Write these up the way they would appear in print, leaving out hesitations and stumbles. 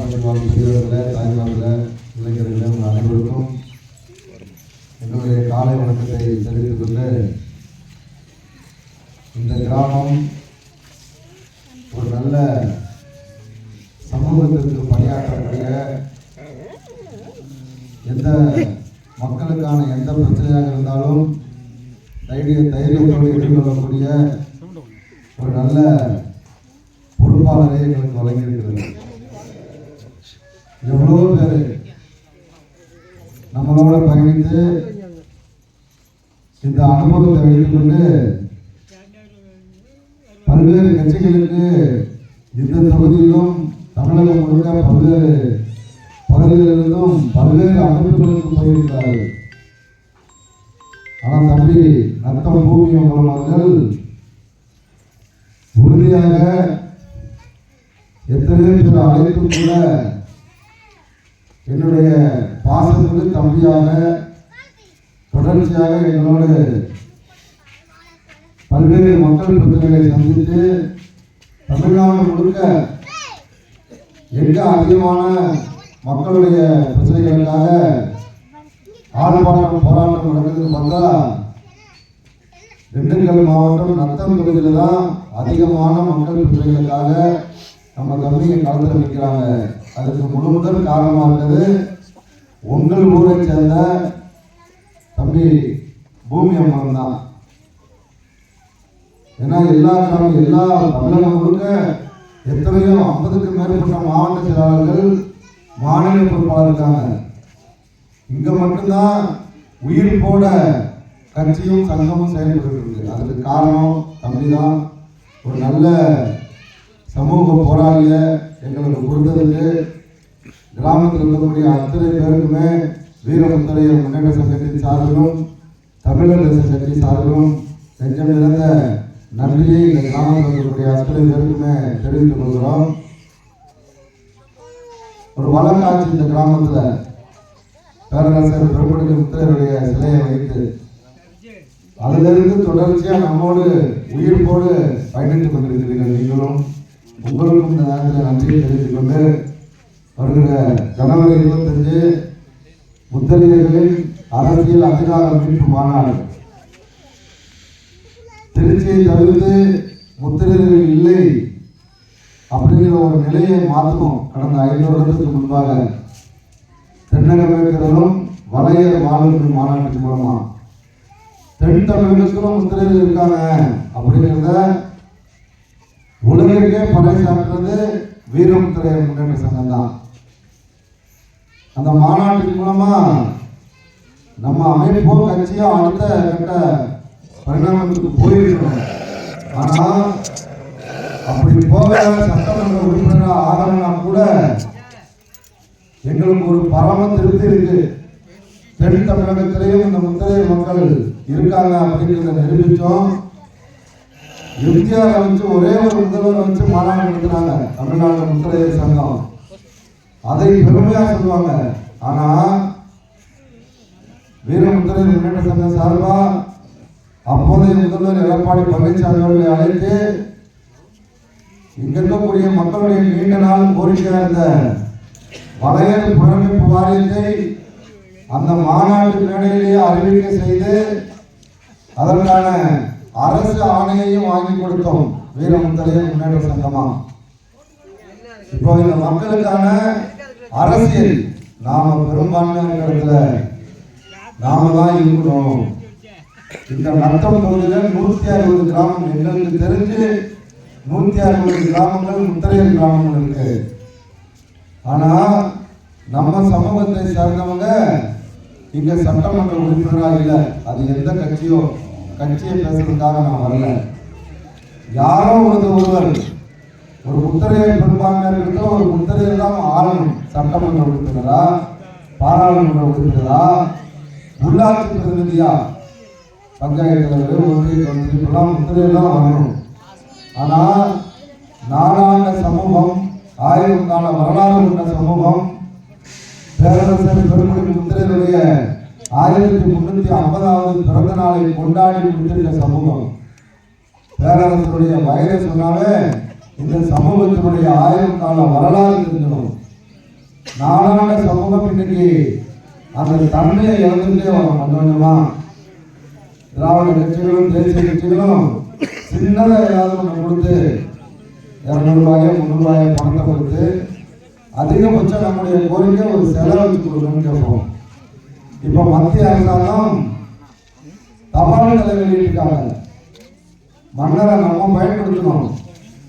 பெரியவர்களே, தாய்மார்களே, இளைஞர்களே, உங்கள் அனைவருக்கும் என்னுடைய காலை வணக்கத்தை தெரிவித்துக் கொண்டு, இந்த கிராமம் ஒரு நல்ல சமூகத்திற்கு பணியாற்றக்கூடிய, எந்த மக்களுக்கான எந்த பிரச்சனையாக இருந்தாலும் தைரியத்தோடு எதிர்கொள்ளக்கூடிய ஒரு நல்ல பொறுப்பாளரை எங்களுக்கு வழங்கியிருக்கிறது. எவ்வளோ பேர் நம்மளோட பயணித்து இந்த அனுபவத்தை வைத்துக் கொண்டு பல்வேறு கட்சிகளுக்கு இந்த தொகுதியிலும் தமிழகம் முழுக்க பல்வேறு பகுதிகளிலிருந்தும் பல்வேறு அமைப்புகளுக்கு போயிருக்கிறார்கள். ஆனால் தம்பி நத்தம் பூமியம் அவர்கள் உறுதியாக எத்தனையோ பேர் அழைத்தும் கூட என்னுடைய பாசத்துக்கு தம்பியாக தொடர்ச்சியாக எங்களோடு பல்வேறு மக்கள் பிரச்சனைகளை சந்தித்து தமிழ்நாடு முழுக்க எங்க அதிகமான மக்களுடைய பிரச்சனைகளுக்காக ஆர்ப்பாட்டம் போராட்டம் நடக்குது பார்த்தா திண்டுக்கல் மாவட்டம் நத்தம் தொகுதியில் தான் அதிகமான மக்கள் பிரச்சனைகளுக்காக நம்ம தம்பியை களத்தில் நிற்கிறாங்க. அதுக்கு முதல் காரணமாக இருக்கிறது உங்கள் ஊரை சேர்ந்த தம்பி பூமி அம்மன் தான். ஏன்னா எல்லா தமிழகம் முழுக்க எத்தனையோ 50க்கும் மேற்பட்ட மாவட்ட செயலாளர்கள் மாநில பொறுப்பாளர் இருக்காங்க. இங்க மட்டும்தான் உயிர் போட கட்சியும் சங்கமும் செயல்பட்டு இருக்கு. அதுக்கு காரணம் தம்பி தான். ஒரு நல்ல சமூக போராளிய எங்களுக்கு கொடுத்ததுக்கு கிராமத்தில் இருக்கக்கூடிய அத்தனை பேருக்குமே வீரமுத்தரையர் முன்னேற்ற சங்கத்தின் சார்பிலும் தமிழர் தேச கட்சி சார்பிலும் நெஞ்சம் நிறைந்த நன்றியை இந்த கிராமத்தில் இருக்கக்கூடிய அத்தனை பேருக்குமே தெரிவித்துக் கொள்கிறோம். ஒரு வழக்காட்சி இந்த கிராமத்தில் பேரரசர் பெருமடுக்கு முத்தரையருடைய சிலையை வைத்து அதிலிருந்து தொடர்ச்சியாக நம்மோடு உயிர்ப்போடு பயணித்துக் கொண்டிருக்கிறீர்கள். நீங்களும் உங்களுக்கும் இந்த நேரத்தில் நன்றியை தெரிவித்துக் கொண்டு, வருகிற ஜனவரி 25 முத்தரையர்களின் அரசியல் அதிகார மீட்பு மாநாடு திருச்சியை தவிர்த்து முத்தரையர்கள் இல்லை அப்படிங்கிற ஒரு நிலையை மாற்றணும். கடந்த 5 வருடத்துக்கு முன்பாக தென்னகமேற்கிறதும் வளையர் வாழ்வு மாநாட்டுக்கு மூலமா தென் தமிழகத்திலும் முத்திரையில் இருக்காங்க அப்படிங்கிறத உலகிற்கே பறைசாற்றுறது வீரமுத்திரையர் முன்னேற்ற சங்கம் தான். அந்த மாநாட்டின் மூலமா நம்ம அமைப்போ கட்சியோ அடுத்த கட்ட பரிணாமத்துக்கு போயிருக்கணும். ஆனா அப்படி போக சட்டமன்ற உறுப்பினராக ஆகணும்னா கூட எங்களுக்கு ஒரு பரம திருப்தி இருக்கு. தென் தமிழகத்திலேயும் இந்த முத்திரையர் மக்கள் இருக்காங்க அப்படிங்கிறத நிரூபித்தோம். எம்ஜிஆர் வச்சு ஒரே ஒரு முதல்வர் வச்சு மாநாடு நடத்துறாங்க தமிழ்நாடு முத்திரையர் சங்கம். அதை பெருமையாக சொல்லுவாங்க. ஆனா வீரமுத்திரையர் முன்னேற்ற சங்கம் சார்பா அப்போதைய முதல்வர் எடப்பாடி பழனிசாமி அவர்களை அழைத்து இங்க இருக்கக்கூடிய மக்களுடைய நீண்ட நாள் கோரிக்கையா இருந்த வளையர் புனரமைப்பு வாரியத்தை அந்த மாநாட்டு மேடையிலேயே அறிவிக்கை செய்து அதற்கான அரசு ஆணையையும் வாங்கி கொடுத்தோம் வீரமுத்திரையர் முன்னேற்ற சங்கமா. இப்போ இந்த மக்களுக்கான அரசியல் நாம பெரும்பான்மையான இடத்துல நாம தான் இருக்கணும். இந்த நத்தம் தொகுதியில் 160 கிராமம் எங்களுக்கு தெரிஞ்சு 160 கிராமங்கள் முத்திரையர் கிராமங்கள் இருக்கு. ஆனா நம்ம சமூகத்தை சேர்ந்தவங்க இங்க சட்டமன்ற உறுப்பினராக இல்லை. அது எந்த கட்சியை பேசுறதுக்காக நான் வரல. யாரோ ஒருவர் ஒரு முத்திரையர் பெரும்பான்மையாக இருக்க ஒரு முத்திரையர் தான் ஆளணும். சட்டமன்ற உறுப்பினரா, பாராளுமன்ற உறுப்பினரா, உள்ளாட்சி பிரதிநிதியா, பஞ்சாயத்து தலைவர், ஒன்றிய தொகுதி இப்பெல்லாம் முத்திரையர் தான் வரணும். ஆனா நாடாண்ட சமூகம், 1000 கால வரலாறு கொண்ட சமூகம், பேரரசர் பெருமடுக்கு முத்திரையருடைய 1350வது பிறந்த நாளை கொண்டாடி முடித்திருக்க சமூகம். பேரரசருடைய வயதை சொன்னாலே இந்த சமூகத்தினுடைய 1000 கால வரலாறு தெரிஞ்சிடும். நாளான சமூகம் இன்னைக்கு அந்த தன்மையை இழந்துட்டே வரும். கொஞ்சம் கொஞ்சமா திராவிட கட்சிகளும் தேசிய கட்சிகளும் சின்னதாக ஏதாவது ஒன்று கொடுத்து 200 ரூபாயோ 300 ரூபாயோ பணத்தை கொடுத்து அதிகபட்சம் நம்முடைய கோரிக்கை ஒரு செலவு வச்சு கொடுக்கணும்னு கேட்போம். இப்போ மத்திய அரசாங்கம் தபால் தலை வெளியிட்டிருக்காங்க. மன்னரை நம்ம பயன்படுத்தணும்,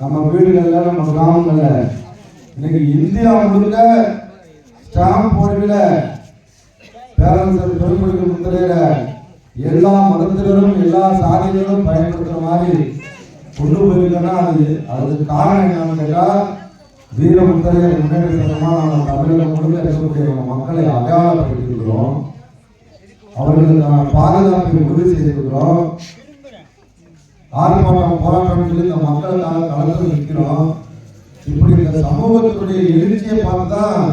நம்ம வீடுகளில் நம்ம கிராமங்களில். இன்னைக்கு இந்தியா முழுக்க ஸ்டாம்ப் ஒழுங்கில் பேரரசர் பெருமொழிக்கு முத்திரையில எல்லா மதத்தினரும் எல்லா சாதியினரும் பயன்படுத்துற மாதிரி கொண்டு போயிருக்கோன்னா அதுக்கு காரணம் என்னன்னு கேட்டால் வீரமுத்திரையர் முன்னேற்ற சங்கமாக நம்ம தமிழகம் முழுக்க இருக்கக்கூடிய மக்களை அடையாளப்படுத்தியிருக்கிறோம், அவர்களுக்கான பாதுகாப்பை உறுதி செய்திருக்கிறோம். ஆர்ப்பாட்டம் போராட்டம் சொல்லி இந்த மக்களுக்கான களத்தில் நிற்கிறோம். இப்படி இந்த சமூகத்தினுடைய எழுச்சியை பார்த்து தான்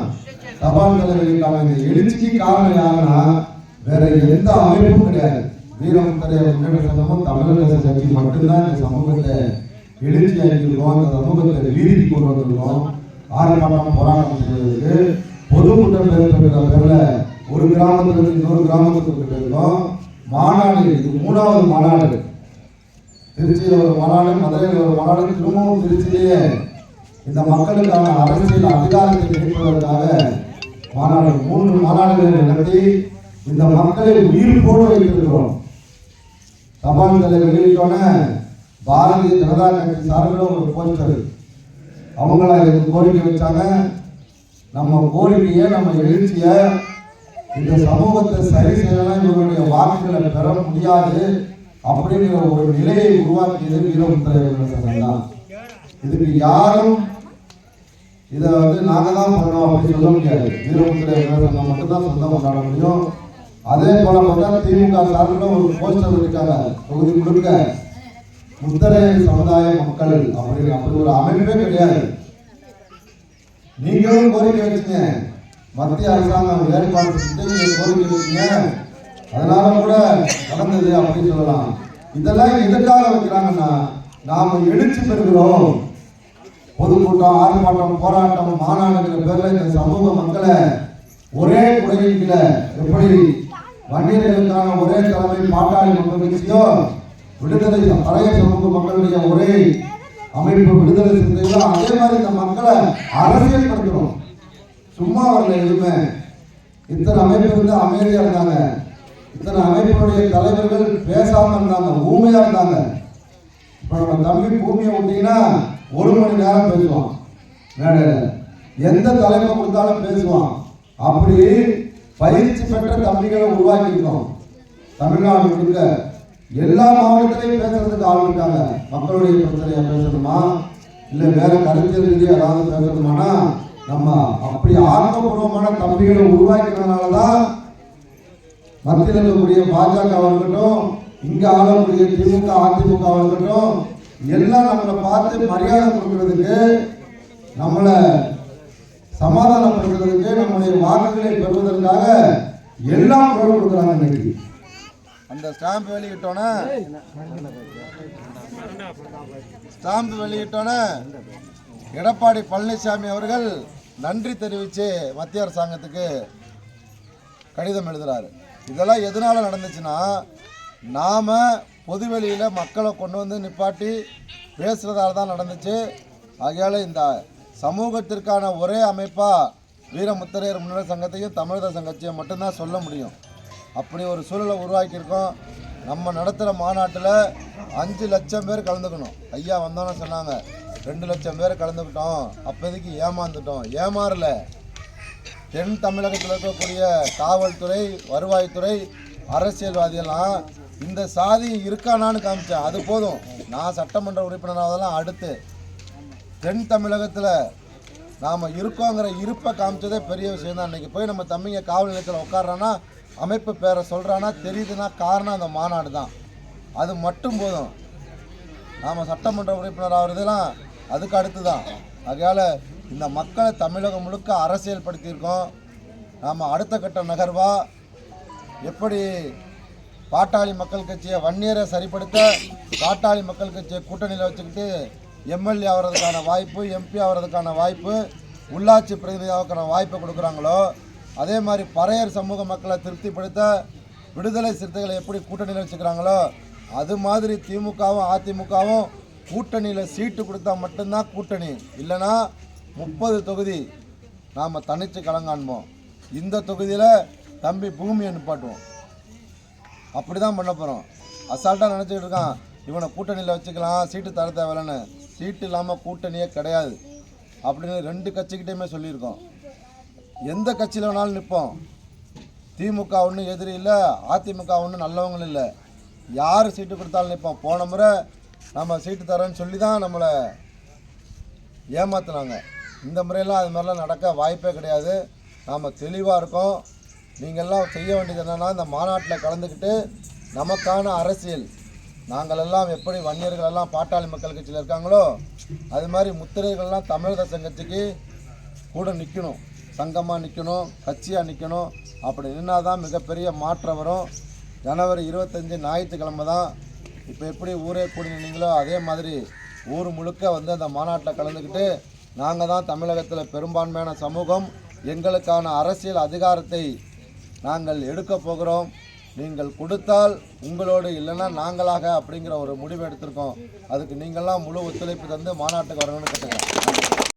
தபால் தலை வெளியிட்டாங்க. இந்த எழுச்சிக்கு காரணம் யாருன்னா வேற எந்த அமைப்பும் கிடையாது. வீரமுத்திரையர் முன்னேற்ற சங்கமும் தமிழக கட்சி மட்டும்தான் இந்த சமூகத்தை எழுச்சியாக்கியிருக்கோம், இந்த சமூகத்தை வீதிக்கு கொண்டு வந்திருக்கோம். ஆர்ப்பாட்டம் போராட்டம் செய்வதற்கு பொதுக்கூட்டம் பேருக்கிற பேர்ல ஒரு கிராமத்திலிருந்து இன்னொரு கிராமத்துக்கு போயிருக்கோம். மாநாடு, இது 3வது மாநாடு. திருச்சியில் ஒரு மாநாடு, மதுரையில் ஒரு மாநாடு, திரும்பவும் திருச்சியிலேயே இந்த மக்களுக்கான அரசியல் அதிகாரத்தை கிடைப்பதற்காக மாநாடு 3 மாநாடுகளை நடத்தி இந்த மக்களை உயிர் போட வைத்திருக்கிறோம். தபால் தலை வெளியிட்டோன்னே பாரதிய ஜனதா கட்சி சார்பில் ஒரு போஸ்டர் அவங்கள இதுக்கு கோரிக்கை வச்சாங்க. நம்ம கோரிக்கையை நம்ம எழுச்சியை இந்த சமூகத்தை சரி செய்யலாம், இவருடைய வாக்குகளை பெற முடியாது அப்படிங்கிற ஒரு நிலையை உருவாக்கியது வீரமுத்திரையர் சங்கம் தான். இதுக்கு யாரும் இதை நாங்கள் தான் பண்ணோம் அப்படின்னு சொல்ல முடியாது. வீரமுத்திரையர் சங்கம் மட்டும்தான் சொந்தம் கொண்டாட முடியும். அதே போல பார்த்தா திமுக சார்பில் ஒரு போஸ்டர் இருக்காங்க, தொகுதி முழுக்க முத்திரை சமுதாய மக்கள் அப்படின்னு. அப்படி ஒரு அமைப்பே கிடையாது. நீங்களும் கோரிக்கை வச்சுங்க, மத்திய அரசாங்கம் ஏற்பாடு செஞ்சு நீங்க கோரிக்கை வச்சுங்க, அதனால கூட நடந்தது அப்படின்னு சொல்லலாம். இதெல்லாம் எதுக்காக வைக்கிறாங்கன்னா நாம எழுச்சி பெறுகிறோம். பொதுக்கூட்டம், ஆர்ப்பாட்டம், போராட்டம், மாநாடுங்கிற பேர்ல இந்த சமூக மக்களை ஒரே குடையின் கீழே எப்படி வன்னியர்களுக்கான ஒரே தலைமை பாட்டாளி மக்கள் கட்சியோ, விடுதலை பழைய சமூக மக்களுடைய ஒரே அமைப்பு விடுதலை சிறுத்தைகளோ, அதே மாதிரி இந்த மக்களை அரசியல் படுத்தணும். சும்மா வரல எதுவுமே. இத்தனை அமைப்பு இருந்து அமைதியா இருந்தாங்க, இத்தனை அமைப்பினுடைய தலைவர்கள் பேசாம இருந்தாங்க, ஊமையா இருந்தாங்க. இப்ப நம்ம தம்பி பூமியை விட்டீங்கன்னா 1 மணி நேரம் பேசுவான் மேடையில, எந்த தலைமை கொடுத்தாலும் பேசுவான். அப்படி பயிற்சி பெற்ற தம்பிகளை உருவாக்கியிருக்கோம். தமிழ்நாடு முழுக்க எல்லா மாவட்டத்திலையும் பேசுறதுக்கு ஆள் இருக்காங்க. மக்களுடைய பிரச்சனையை பேசணுமா, இல்லை வேற கருத்தியல் ரீதியாக ஏதாவது பேசணுமானா நம்ம அப்படி ஆக்கப்பூர்வமான தம்பிகளை உருவாக்கினதுனால தான் மத்தியில் இருக்கக்கூடிய பாஜக இருக்கட்டும், இங்க ஆளக்கூடிய திமுக அதிமுக இருக்கட்டும், எல்லாம் நம்மளை பார்த்து மரியாதை கொடுக்கறதுக்கு, நம்மளை சமாதானப்படுத்துறதுக்கு, நம்முடைய வாக்குகளை பெறுவதற்காக எல்லாம் குரல் கொடுக்குறாங்க. இன்னைக்கு அந்த ஸ்டாம்ப் வெளியிட்டோன்னே எடப்பாடி பழனிசாமி அவர்கள் நன்றி தெரிவித்து மத்திய அரசாங்கத்துக்கு கடிதம் எழுதுறாரு. இதெல்லாம் எதனால நடந்துச்சுன்னா, நாம் பொதுவெளியில் மக்களை கொண்டு வந்து நிப்பாட்டி பேசுகிறதால தான் நடந்துச்சு. ஆகையால் இந்த சமூகத்திற்கான ஒரே அமைப்பாக வீரமுத்திரையர் முன்னேற்ற சங்கத்தையும் தமிழக சங்கத்தையும் மட்டும்தான் சொல்ல முடியும். அப்படி ஒரு சூழலை உருவாக்கியிருக்கோம். நம்ம நடத்துகிற மாநாட்டில் 5 லட்சம் பேர் கலந்துக்கணும். ஐயா வந்தோன்னு சொன்னாங்க 2 லட்சம் பேர் கலந்துக்கிட்டோம். அப்போதைக்கு ஏமாந்துட்டோம். ஏமாறல. தென் தமிழகத்தில் இருக்கக்கூடிய காவல்துறை, வருவாய்த்துறை, அரசியல்வாதியெல்லாம் இந்த சாதி இருக்கானான்னு காமிச்சேன், அது போதும். நான் சட்டமன்ற உறுப்பினராவதெல்லாம் அடுத்து தென் தமிழகத்தில் நாம் இருக்கோங்கிற இருப்பை காமிச்சதே பெரிய விஷயம் தான். இன்றைக்கி போய் நம்ம தம்பிங்க காவல் நிலையத்தில் உட்காடுறான்னா, அமைப்பு பேரை சொல்கிறான்னா தெரியுதுன்னா காரணம் அந்த மாநாடு தான். அது மட்டும் போதும். நாம் சட்டமன்ற உறுப்பினர் ஆகிறதுலாம் அதுக்கு அடுத்து தான். ஆகையால் இந்த மக்களை தமிழகம் முழுக்க அரசியல் படுத்தியிருக்கோம். நாம் அடுத்த கட்ட நகர்வாக எப்படி பாட்டாளி மக்கள் கட்சியை வன்னியரை சரிப்படுத்த பாட்டாளி மக்கள் கட்சியை கூட்டணியில் வச்சுக்கிட்டு எம்எல்ஏ ஆகிறதுக்கான வாய்ப்பு, எம்பி ஆகிறதுக்கான வாய்ப்பு, உள்ளாட்சி பிரதிநிதியாவுக்கான வாய்ப்பை கொடுக்குறாங்களோ அதே மாதிரி பறையர் சமூக மக்களை திருப்திப்படுத்த விடுதலை சிறுத்தைகளை எப்படி கூட்டணியில் வச்சுக்கிறாங்களோ அது மாதிரி திமுகவும் அதிமுகவும் கூட்டணியில் சீட்டு கொடுத்தா மட்டும்தான் கூட்டணி, இல்லைன்னா 30 தொகுதி நாம் தனித்து களங்காண்போம். இந்த தொகுதியில் தம்பி பூமியை நிப்பாட்டுவோம். அப்படி தான் பண்ண போகிறோம். அசால்ட்டாக நினச்சிக்கிட்டு இருக்கான் இவனை கூட்டணியில் வச்சுக்கலாம், சீட்டு தர தேவையில்லைன்னு. சீட்டு இல்லாமல் கூட்டணியே கிடையாது அப்படின்னு 2 கட்சிக்கிட்டையுமே சொல்லியிருக்கோம். எந்த கட்சியில் வேணாலும் நிற்போம். திமுக ஒன்றும் எதிரி இல்லை, அதிமுக ஒன்றும் நல்லவங்களும் இல்லை. யார் சீட்டு கொடுத்தாலும் நிற்போம். போன முறை நம்ம சீட்டு தரேன்னு சொல்லி தான் நம்மளை ஏமாத்துனாங்க. இந்த முறையெல்லாம் அது மாதிரிலாம் நடக்க வாய்ப்பே கிடையாது. நாம் தெளிவாக இருக்கோம். நீங்கள்லாம் செய்ய வேண்டியது என்னென்னா, இந்த மாநாட்டில் கலந்துக்கிட்டு நமக்கான அரசியல், நாங்களெல்லாம் எப்படி வன்னியர்களெல்லாம் பாட்டாளி மக்கள் கட்சியில் இருக்காங்களோ அது மாதிரி முத்திரைகள்லாம் தமிழ் தேசம் கட்சிக்கு கூட நிற்கணும், சங்கமாக நிற்கணும், கட்சியாக நிற்கணும். அப்படி நின்னால் தான் மிகப்பெரிய மாற்றம் வரும். ஜனவரி 25 ஞாயிற்றுக்கிழமை தான். இப்போ எப்படி ஊரே கூடி நின்னீங்களோ அதே மாதிரி ஊர் முழுக்க வந்து அந்த மாநாட்டில் கலந்துக்கிட்டு நாங்கள் தான் தமிழகத்தில் பெரும்பான்மையான சமூகம், எங்களுக்கான அரசியல் அதிகாரத்தை நாங்கள் எடுக்க போகிறோம், நீங்கள் கொடுத்தால் உங்களோடு இல்லைன்னா நாங்களாக அப்படிங்கிற ஒரு முடிவு எடுத்திருக்கோம். அதுக்கு நீங்கள்லாம் முழு ஒத்துழைப்பு தந்து மாநாட்டுக்கு வரணும்னு கேட்டுக்கிறேன்.